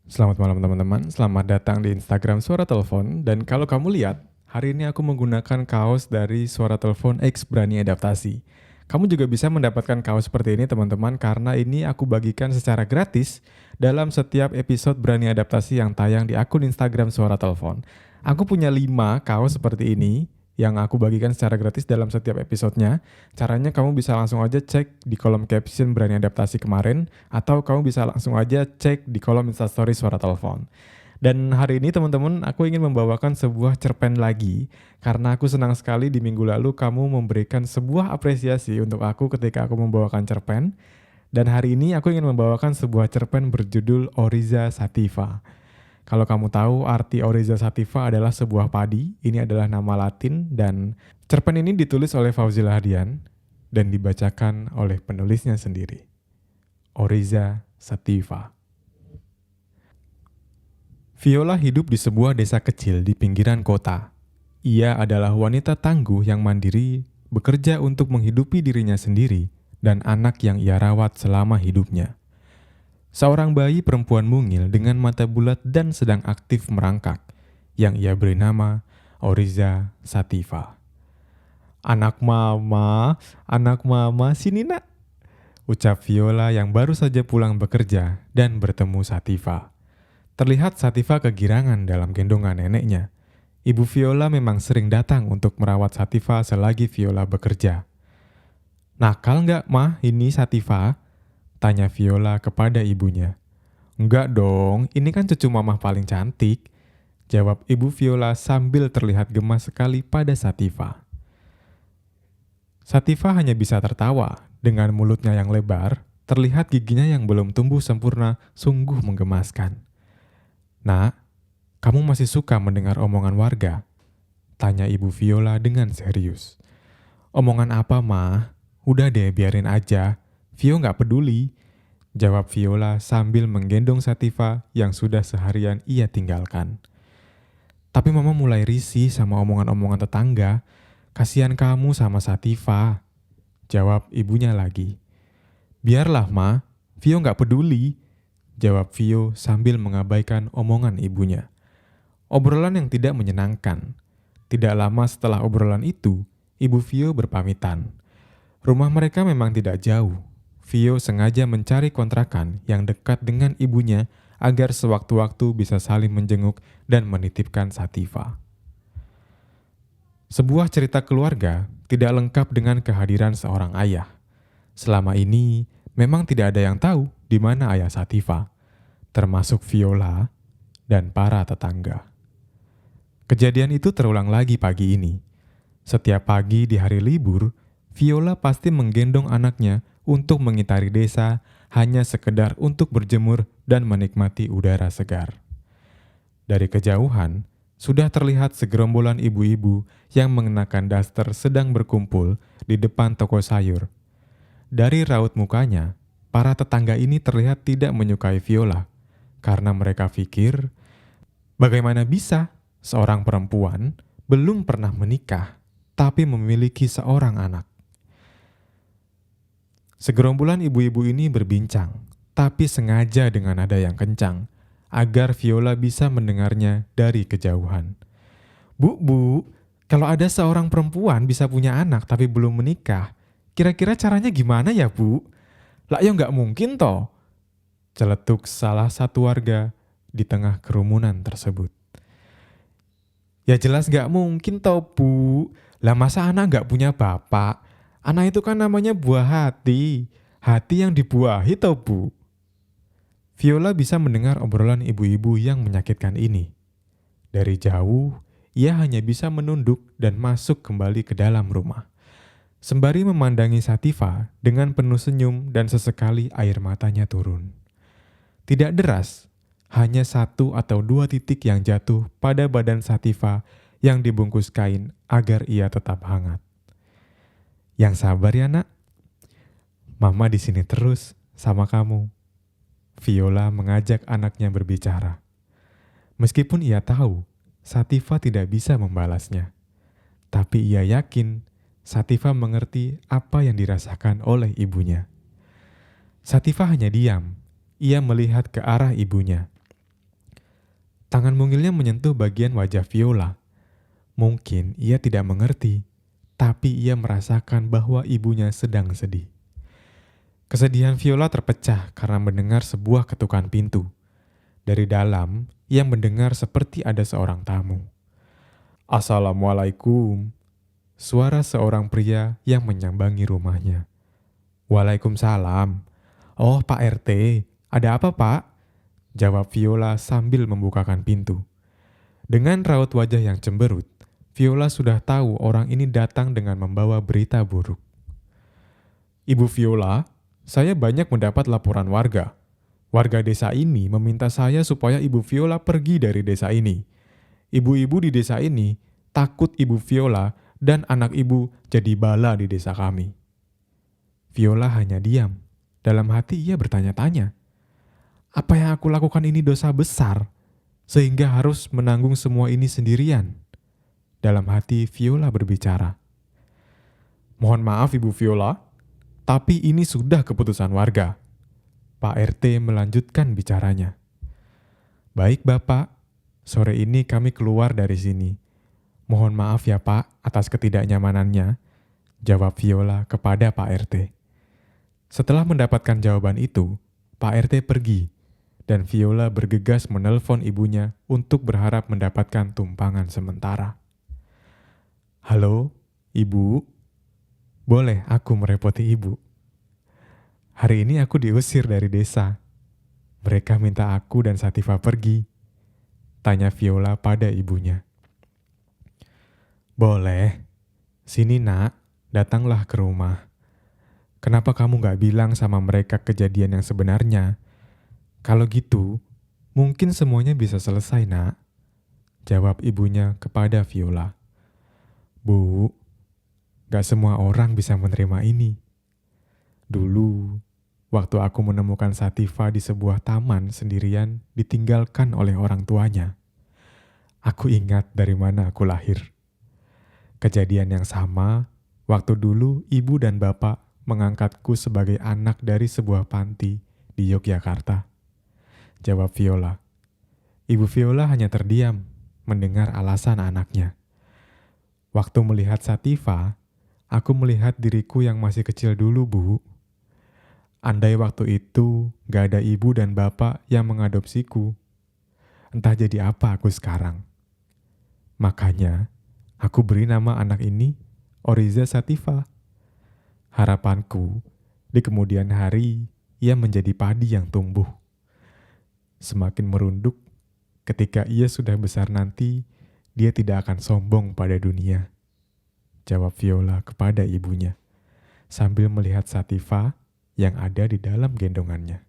Selamat malam teman-teman, selamat datang di Instagram Suara Telepon. Dan kalau kamu lihat, hari ini aku menggunakan kaos dari Suara Telepon X Berani Adaptasi. Kamu juga bisa mendapatkan kaos seperti ini teman-teman, karena ini aku bagikan secara gratis dalam setiap episode Berani Adaptasi yang tayang di akun Instagram Suara Telepon. Aku punya 5 kaos seperti ini yang aku bagikan secara gratis dalam setiap episodenya. Caranya kamu bisa langsung aja cek di kolom caption Berani Adaptasi kemarin, atau kamu bisa langsung aja cek di kolom instastory Suara Telepon. Dan hari ini teman-teman, aku ingin membawakan sebuah cerpen lagi, karena aku senang sekali di minggu lalu kamu memberikan sebuah apresiasi untuk aku ketika aku membawakan cerpen. Dan hari ini aku ingin membawakan sebuah cerpen berjudul Oryza sativa. Kalau kamu tahu, arti Oryza sativa adalah sebuah padi. Ini adalah nama Latin dan cerpen ini ditulis oleh Fauzilah Hadian dan dibacakan oleh penulisnya sendiri. Oryza sativa. Viola hidup di sebuah desa kecil di pinggiran kota. Ia adalah wanita tangguh yang mandiri, bekerja untuk menghidupi dirinya sendiri dan anak yang ia rawat selama hidupnya. Seorang bayi perempuan mungil dengan mata bulat dan sedang aktif merangkak, yang ia beri nama Oryza sativa. Anak mama, sini nak, ucap Viola yang baru saja pulang bekerja dan bertemu Sativa. Terlihat Sativa kegirangan dalam gendongan neneknya. Ibu Viola memang sering datang untuk merawat Sativa selagi Viola bekerja. Nakal nggak mah ini Sativa? Tanya Viola kepada ibunya. Enggak dong, ini kan cucu mamah paling cantik, jawab ibu Viola sambil terlihat gemas sekali pada Sativa. Sativa hanya bisa tertawa, dengan mulutnya yang lebar, terlihat giginya yang belum tumbuh sempurna sungguh menggemaskan. Nak, kamu masih suka mendengar omongan warga? Tanya ibu Viola dengan serius. Omongan apa mah? Udah deh biarin aja, Vio nggak peduli, jawab Viola sambil menggendong Sativa yang sudah seharian ia tinggalkan. Tapi mama mulai risih sama omongan-omongan tetangga. Kasihan kamu sama Sativa, jawab ibunya lagi. Biarlah ma, Vio nggak peduli, jawab Vio sambil mengabaikan omongan ibunya. Obrolan yang tidak menyenangkan. Tidak lama setelah obrolan itu, ibu Vio berpamitan. Rumah mereka memang tidak jauh. Vio sengaja mencari kontrakan yang dekat dengan ibunya agar sewaktu-waktu bisa saling menjenguk dan menitipkan Sativa. Sebuah cerita keluarga tidak lengkap dengan kehadiran seorang ayah. Selama ini, memang tidak ada yang tahu di mana ayah Sativa, termasuk Viola dan para tetangga. Kejadian itu terulang lagi pagi ini. Setiap pagi di hari libur, Viola pasti menggendong anaknya untuk mengitari desa hanya sekedar untuk berjemur dan menikmati udara segar. Dari kejauhan, sudah terlihat segerombolan ibu-ibu yang mengenakan daster sedang berkumpul di depan toko sayur. Dari raut mukanya, para tetangga ini terlihat tidak menyukai Viola, karena mereka pikir, bagaimana bisa seorang perempuan belum pernah menikah, tapi memiliki seorang anak. Segerombolan ibu-ibu ini berbincang, tapi sengaja dengan nada yang kencang, agar Viola bisa mendengarnya dari kejauhan. Bu, kalau ada seorang perempuan bisa punya anak tapi belum menikah, kira-kira caranya gimana ya bu? Lah ya nggak mungkin toh, celetuk salah satu warga di tengah kerumunan tersebut. Ya jelas nggak mungkin toh bu, lah masa anak nggak punya bapak? Anak itu kan namanya buah hati. Hati yang dibuahi tau bu. Viola bisa mendengar obrolan ibu-ibu yang menyakitkan ini. Dari jauh, ia hanya bisa menunduk dan masuk kembali ke dalam rumah. Sembari memandangi Sativa dengan penuh senyum dan sesekali air matanya turun. Tidak deras, hanya 1 atau 2 titik yang jatuh pada badan Sativa yang dibungkus kain agar ia tetap hangat. Yang sabar ya nak, mama di sini terus sama kamu. Viola mengajak anaknya berbicara. Meskipun ia tahu Sativa tidak bisa membalasnya, tapi ia yakin Sativa mengerti apa yang dirasakan oleh ibunya. Sativa hanya diam, ia melihat ke arah ibunya. Tangan mungilnya menyentuh bagian wajah Viola. Mungkin ia tidak mengerti, tapi ia merasakan bahwa ibunya sedang sedih. Kesedihan Viola terpecah karena mendengar sebuah ketukan pintu. Dari dalam, ia mendengar seperti ada seorang tamu. "Assalamualaikum," suara seorang pria yang menyambangi rumahnya. "Waalaikumsalam." "Oh, Pak RT, ada apa, Pak?" jawab Viola sambil membukakan pintu. Dengan raut wajah yang cemberut, Viola sudah tahu orang ini datang dengan membawa berita buruk. "Ibu Viola, saya banyak mendapat laporan warga. Warga desa ini meminta saya supaya Ibu Viola pergi dari desa ini. Ibu-ibu di desa ini takut Ibu Viola dan anak ibu jadi bala di desa kami." Viola hanya diam. Dalam hati ia bertanya-tanya, apa yang aku lakukan ini dosa besar, sehingga harus menanggung semua ini sendirian? Dalam hati Viola berbicara, "Mohon maaf Ibu Viola, tapi ini sudah keputusan warga." Pak RT melanjutkan bicaranya. "Baik Bapak, sore ini kami keluar dari sini. Mohon maaf ya Pak atas ketidaknyamanannya," jawab Viola kepada Pak RT. Setelah mendapatkan jawaban itu, Pak RT pergi dan Viola bergegas menelpon ibunya untuk berharap mendapatkan tumpangan sementara. "Halo, Ibu. Boleh aku merepoti Ibu? Hari ini aku diusir dari desa. Mereka minta aku dan Sativa pergi," tanya Viola pada ibunya. "Boleh. Sini nak, datanglah ke rumah. Kenapa kamu gak bilang sama mereka kejadian yang sebenarnya? Kalau gitu, mungkin semuanya bisa selesai nak," jawab ibunya kepada Viola. "Bu, gak semua orang bisa menerima ini. Dulu, waktu aku menemukan Sativa di sebuah taman sendirian ditinggalkan oleh orang tuanya, aku ingat dari mana aku lahir. Kejadian yang sama waktu dulu ibu dan bapak mengangkatku sebagai anak dari sebuah panti di Yogyakarta," jawab Viola. Ibu Viola hanya terdiam mendengar alasan anaknya. "Waktu melihat Sativa, aku melihat diriku yang masih kecil dulu, Bu. Andai waktu itu gak ada ibu dan bapak yang mengadopsiku, entah jadi apa aku sekarang. Makanya, aku beri nama anak ini Oriza Sativa. Harapanku, di kemudian hari ia menjadi padi yang tumbuh. Semakin merunduk, ketika ia sudah besar nanti, dia tidak akan sombong pada dunia," jawab Viola kepada ibunya, sambil melihat Sativa yang ada di dalam gendongannya.